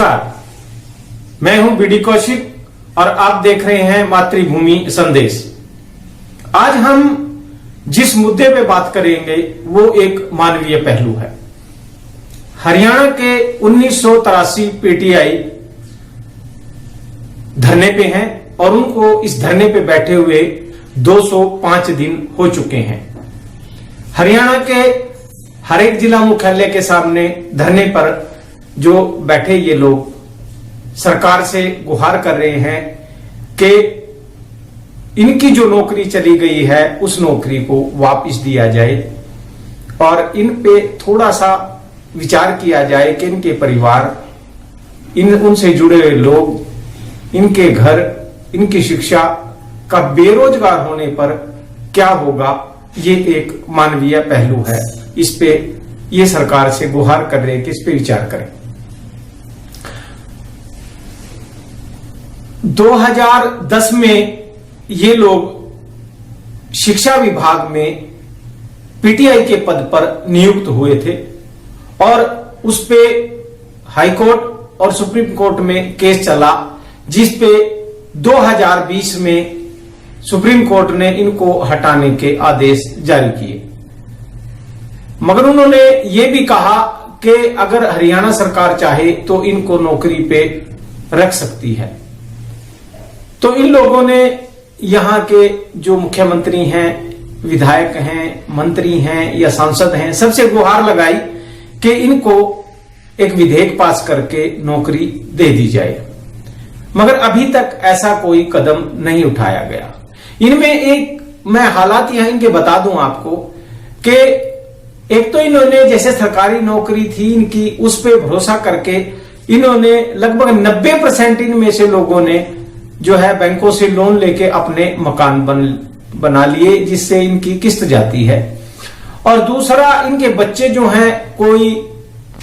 नमस्कार, मैं हूं बीडी कौशिक और आप देख रहे हैं मातृभूमि संदेश। आज हम जिस मुद्दे पे बात करेंगे वो एक मानवीय पहलू है। हरियाणा के 1983 पीटीआई धरने पे हैं और उनको इस धरने पे बैठे हुए 205 दिन हो चुके हैं। हरियाणा के हर एक जिला मुख्यालय के सामने धरने पर जो बैठे ये लोग सरकार से गुहार कर रहे हैं कि इनकी जो नौकरी चली गई है उस नौकरी को वापस दिया जाए और इन पे थोड़ा सा विचार किया जाए कि इनके परिवार, उनसे जुड़े हुए लोग, इनके घर, इनकी शिक्षा का बेरोजगार होने पर क्या होगा। ये एक मानवीय पहलू है। इस पे ये सरकार से गुहार कर रहे हैं कि इस पे विचार करें। 2010 में ये लोग शिक्षा विभाग में पीटीआई के पद पर नियुक्त हुए थे और उस पे हाईकोर्ट और सुप्रीम कोर्ट में केस चला, जिस पे 2020 में सुप्रीम कोर्ट ने इनको हटाने के आदेश जारी किए। मगर उन्होंने ये भी कहा कि अगर हरियाणा सरकार चाहे तो इनको नौकरी पे रख सकती है। तो इन लोगों ने यहाँ के जो मुख्यमंत्री हैं, विधायक हैं, मंत्री हैं या सांसद हैं, सबसे गुहार लगाई कि इनको एक विधेयक पास करके नौकरी दे दी जाए। मगर अभी तक ऐसा कोई कदम नहीं उठाया गया। इनमें एक मैं हालात यहां इनके बता दूं आपको कि एक तो इन्होंने जैसे सरकारी नौकरी थी इनकी, उस पर भरोसा करके इन्होंने लगभग 90% इनमें से लोगों ने जो है बैंकों से लोन लेके अपने मकान बना लिए, जिससे इनकी किस्त जाती है। और दूसरा, इनके बच्चे जो हैं, कोई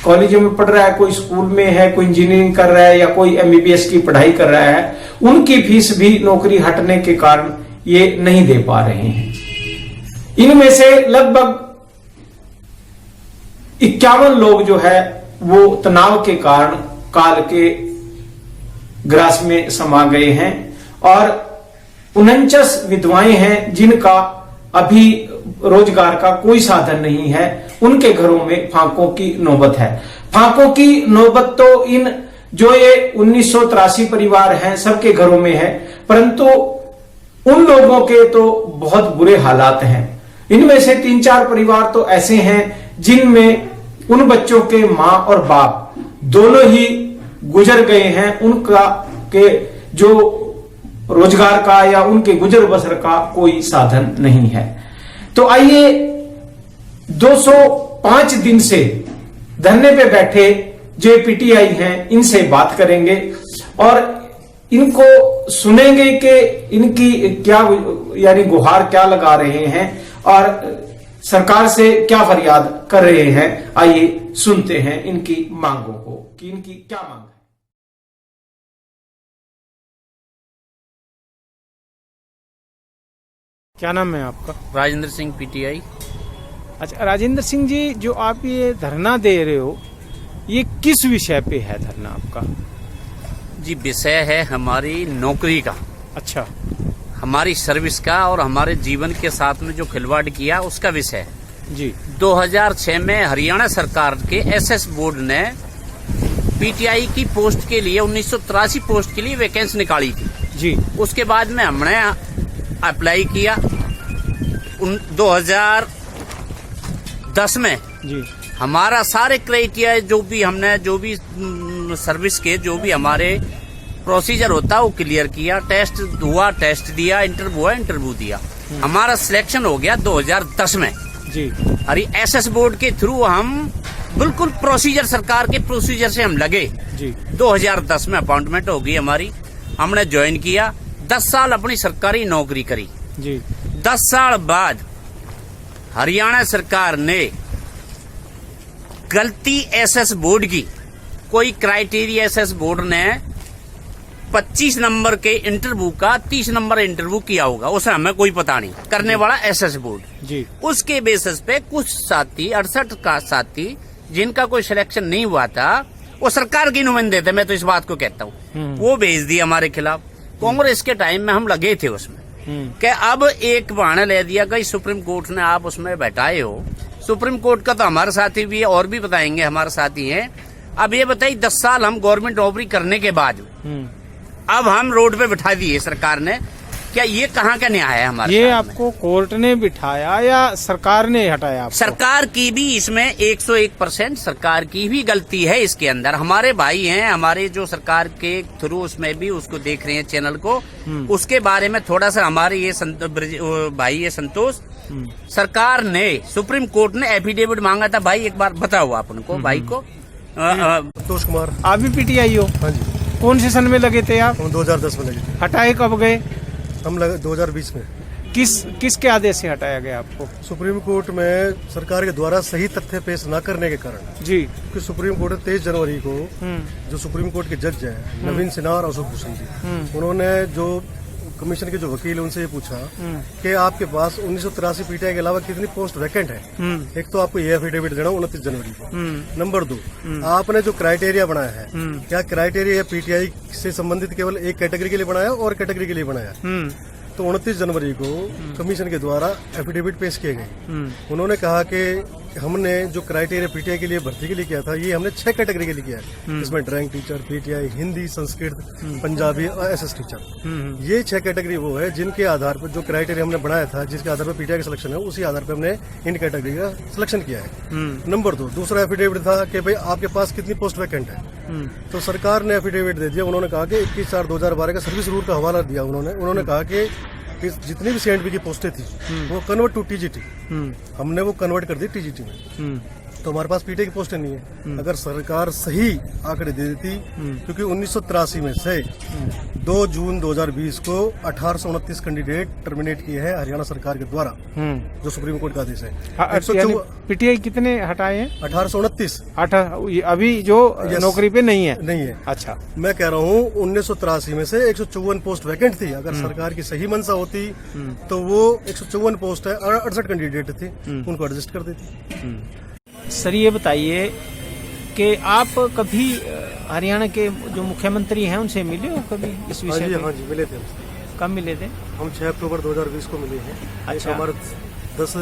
कॉलेज में पढ़ रहा है, कोई स्कूल में है, कोई इंजीनियरिंग कर रहा है या कोई एमबीबीएस की पढ़ाई कर रहा है, उनकी फीस भी नौकरी हटने के कारण ये नहीं दे पा रहे हैं। इनमें से लगभग 51 लोग जो है वो तनाव के कारण काल के ग्रास में समा गए हैं और 49 विधवाएं हैं जिनका अभी रोजगार का कोई साधन नहीं है। उनके घरों में फांकों की नौबत है। फांकों की नौबत तो इन जो ये 1983 परिवार हैं सबके घरों में है, परंतु उन लोगों के तो बहुत बुरे हालात हैं। इनमें से 3-4 परिवार तो ऐसे हैं जिनमें उन बच्चों के मां और बाप दोनों ही गुजर गए हैं। उनका के जो रोजगार का या उनके गुजर बसर का कोई साधन नहीं है। तो आइए 205 दिन से धरने पे बैठे जो पीटीआई हैं इनसे बात करेंगे और इनको सुनेंगे कि इनकी क्या यानी गुहार क्या लगा रहे हैं और सरकार से क्या फरियाद कर रहे हैं। आइए सुनते हैं इनकी मांगों को कि इनकी क्या मांग है। क्या नाम है आपका? राजेंद्र सिंह, पीटीआई। अच्छा राजेंद्र सिंह जी, जो आप ये धरना दे रहे हो, ये किस विषय पे है धरना आपका? जी, विषय है हमारी नौकरी का। अच्छा। हमारी सर्विस का और हमारे जीवन के साथ में जो खिलवाड़ किया उसका विषय है जी। 2006 में हरियाणा सरकार के एसएस बोर्ड ने पीटीआई की पोस्ट के लिए 1983 पोस्ट के लिए वैकेंसी निकाली थी जी। उसके बाद में हमने अप्लाई किया 2010 में जी। हमारा सारे क्राइटेरिया जो भी सर्विस के जो भी हमारे प्रोसीजर होता वो क्लियर किया, टेस्ट हुआ, टेस्ट दिया, इंटरव्यू दिया, हमारा सिलेक्शन हो गया 2010 में जी। अरे एसएस बोर्ड के थ्रू हम बिल्कुल प्रोसीजर, सरकार के प्रोसीजर से हम लगे जी। 2010 में अपॉइंटमेंट हो गई हमारी, हमने ज्वाइन किया, 10 साल अपनी सरकारी नौकरी करी जी। 10 साल बाद हरियाणा सरकार ने गलती एसएस बोर्ड की, कोई क्राइटेरिया एसएस बोर्ड ने 25 नंबर के इंटरव्यू का 30 नंबर इंटरव्यू किया होगा, उसे हमें कोई पता नहीं, करने वाला एसएस बोर्ड जी। उसके बेसिस पे कुछ साथी 68 का साथी जिनका कोई सिलेक्शन नहीं हुआ था वो सरकार की नुमाइंदे थे, मैं तो इस बात को कहता हूँ। वो भेज दिया हमारे खिलाफ। कांग्रेस के टाइम में हम लगे थे उसमें कि अब एक बहाना ले दिया कि सुप्रीम कोर्ट ने आप उसमें बैठाए हो। सुप्रीम कोर्ट का तो हमारे साथी भी है और भी बताएंगे हमारे साथी हैं। अब ये बताइए 10 साल हम गवर्नमेंट नौकरी करने के बाद अब हम रोड पे बिठा दिए सरकार ने, क्या ये कहाँ का न्याय है हमारे? ये आपको कोर्ट ने बिठाया या सरकार ने हटाया आपको? सरकार की भी इसमें 101% सरकार की भी गलती है इसके अंदर। हमारे भाई हैं, हमारे जो सरकार के थ्रू उसमें भी उसको देख रहे हैं चैनल को, उसके बारे में थोड़ा सा हमारे ये भाई है संतोष, सरकार ने सुप्रीम कोर्ट ने एफिडेविट मांगा था। भाई एक बार बताओ आप उनको भाई को। संतोष कुमार। आप भी पीटीआई हो? हाँ जी। कौन से सन में लगे थे आप? हम 2010 में लगे थे। हटाए कब गए? हम लगे 2020 में। किसके आदेश से हटाया गया आपको? सुप्रीम कोर्ट में सरकार के द्वारा सही तथ्य पेश न करने के कारण जी। क्योंकि सुप्रीम कोर्ट ने 23 जनवरी को जो सुप्रीम कोर्ट के जज हैं नवीन सिन्हा और अशोक भूषण जी, उन्होंने जो कमीशन के जो वकील हैं उनसे ये पूछा कि आपके पास 1983 पीटीआई के अलावा कितनी पोस्ट वैकेंट है। एक तो आपको ये एफिडेविट देना 29 जनवरी को। नंबर 2, आपने जो क्राइटेरिया बनाया है, क्या क्राइटेरिया पीटीआई से संबंधित केवल एक कैटेगरी के लिए बनाया और कैटेगरी के लिए बनाया? तो 29 जनवरी को कमीशन के द्वारा एफिडेविट पेश किए गए। उन्होंने कहा कि हमने जो क्राइटेरिया पीटीआई के लिए भर्ती के लिए किया था, ये हमने 6 कैटेगरी के लिए किया है। इसमें drawing teacher, PTI, Hindi, Sanskrit, Punjabi और एसएस टीचर। ये 6 कैटेगरी वो है जिनके आधार पर जो क्राइटेरिया हमने बनाया था, जिसके आधार पर पीटीआई का सिलेक्शन है, उसी आधार पर हमने इन कैटेगरी का सिलेक्शन किया है। नंबर 2, दूसरा एफिडेविट था कि भाई आपके पास कितनी पोस्ट वैकेंट है। तो सरकार ने एफिडेविट दे दिया। उन्होंने कहा कि 21/4/2012 का सर्विस रूल का हवाला दिया। उन्होंने कहा कि जितनी भी सीएंडपी की पोस्टें थी वो कन्वर्ट टू टीजीटी, हमने वो कन्वर्ट कर दी टीजीटी में। तो हमारे पास पीटीआई की पोस्टें नहीं है। अगर सरकार सही आंकड़े दे देती, क्योंकि 1983 में से 2 जून 2020 को 1829 कैंडिडेट टर्मिनेट किए हैं हरियाणा सरकार के द्वारा, जो सुप्रीम कोर्ट का आदेश है। पीटीआई कितने हटाए हैं? 1829। अभी जो नौकरी पे नहीं है? अच्छा, मैं कह रहा हूँ 1983 में से 154 पोस्ट वैकेंट थी। अगर सरकार की सही मंशा होती तो वो 154 पोस्ट है, 68 कैंडिडेट थे, उनको एडजस्ट कर देती। सर ये बताइए कि आप कभी हरियाणा के जो मुख्यमंत्री हैं उनसे मिले हो कभी इस विषय पे? हाँ जी, मिले थे। कब मिले थे? हम 6 अक्टूबर 2020 को मिले हैं। अच्छा। हमारे 10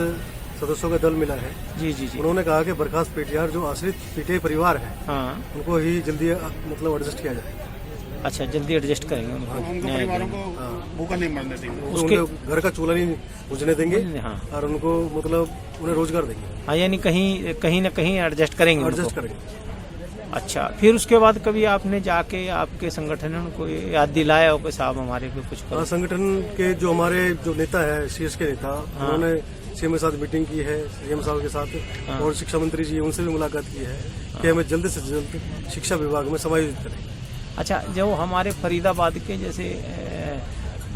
सदस्यों का दल मिला है। जी जी जी। उन्होंने कहा कि बर्खास्त पीटीआर जो आश्रित पीटीआई परिवार है, हाँ, उनको ही जल्दी मतलब एडजस्ट किया जाए। अच्छा, जल्दी एडजस्ट करेंगे उनके परिवारों को भूखा नहीं मरने देंगे, उसके घर का चूल्हा नहीं बुझने देंगे। हाँ। और उनको मतलब उन्हें रोजगार देंगे। हाँ, यानी कहीं न कहीं एडजस्ट करेंगे। अच्छा, फिर उसके बाद कभी आपने जाके आपके संगठन ने उनको याद दिलाया हो कि साहब हमारे को कुछ करो? संगठन के जो हमारे जो नेता है, सीएस के नेता, उन्होंने सीएम के साथ मीटिंग की है, सीएम साहब के साथ, और शिक्षा मंत्री जी उनसे भी मुलाकात की है कि हमें जल्द से जल्द शिक्षा विभाग में समायोजित करें। अच्छा, जो हमारे फरीदाबाद के जैसे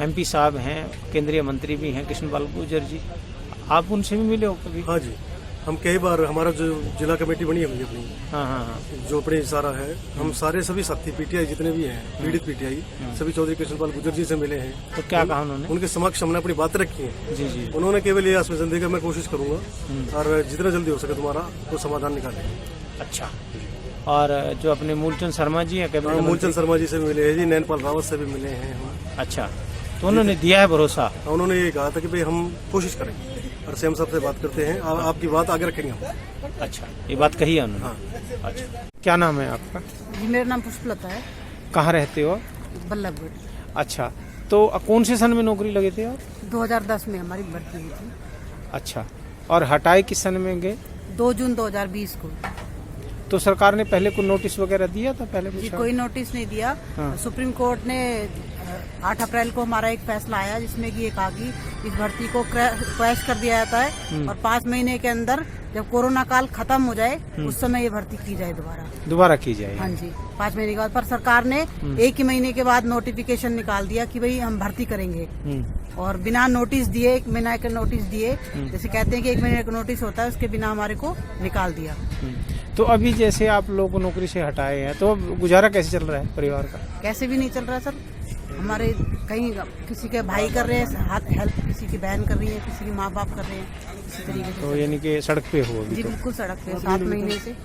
एमपी साहब हैं, केंद्रीय मंत्री भी हैं कृष्णपाल गुर्जर जी, आप उनसे भी मिले हो कभी? हाँ जी, हम कई बार, हमारा जो जिला कमेटी बनी हुई है अपनी, हाँ, जो अपनी सारा है, हम सारे सभी साथी पीटीआई जितने भी हैं, पीड़ित पीटीआई, सभी चौधरी कृष्णपाल गुर्जर जी से मिले हैं। तो क्या कहा उन्होंने? उनके समक्ष हमने अपनी बातें रखी है। जी जी। उन्होंने केवल ये आश्वासन दिया मैं कोशिश करूंगा और जितना जल्दी हो सके तुम्हारा तो समाधान निकालेंगे। अच्छा, और जो अपने मूलचंद शर्मा जी हैं, मूलचंद शर्मा जी से भी मिले हैं जी, नैनपाल रावत से भी मिले हैं हम। अच्छा, तो उन्होंने दिया है भरोसा? उन्होंने ये कहा था कि भाई हम कोशिश करेंगे और सीएम साहब से बात करते हैं, आपकी बात आगे रखेंगे हम। अच्छा, ये बात कही है उन्होंने? हाँ। अच्छा, क्या नाम है आपका? जी, मेरा नाम पुष्पलता है। कहाँ रहते हो? बल्लभगढ़। अच्छा, तो कौन से सन में नौकरी लगे थे आप? 2010 में हमारी भर्ती हुई थी। अच्छा, और हटाए किस सन में गए? 2 जून 2020 को। तो सरकार ने पहले कोई नोटिस वगैरह दिया था पहले? जी, कोई नोटिस नहीं दिया। हाँ। सुप्रीम कोर्ट ने 8 अप्रैल को हमारा एक फैसला आया जिसमें कि ये कहा कि इस भर्ती को क्रैश कर दिया जाता है और 5 महीने के अंदर जब कोरोना काल खत्म हो जाए उस समय ये भर्ती की जाए दोबारा की जाए। हाँ जी, 5 महीने के बाद। पर सरकार ने 1 ही महीने के बाद नोटिफिकेशन निकाल दिया कि भाई हम भर्ती करेंगे, और बिना नोटिस दिए, 1 महीने का नोटिस दिए, जैसे कहते हैं कि 1 महीने का नोटिस होता है, उसके बिना हमारे को निकाल दिया। तो अभी जैसे आप लोग नौकरी से हटाए हैं तो गुजारा कैसे चल रहा है परिवार का? कैसे भी नहीं चल रहा है सर। हमारे कहीं किसी के भाई कर रहे हैं हेल्प, किसी की बहन कर रही है, किसी के माँ बाप कर रहे हैं, इसी तरीके से। तो यानी कि सड़क पे हो अभी? जी तो बिल्कुल सड़क पे 7 महीने से।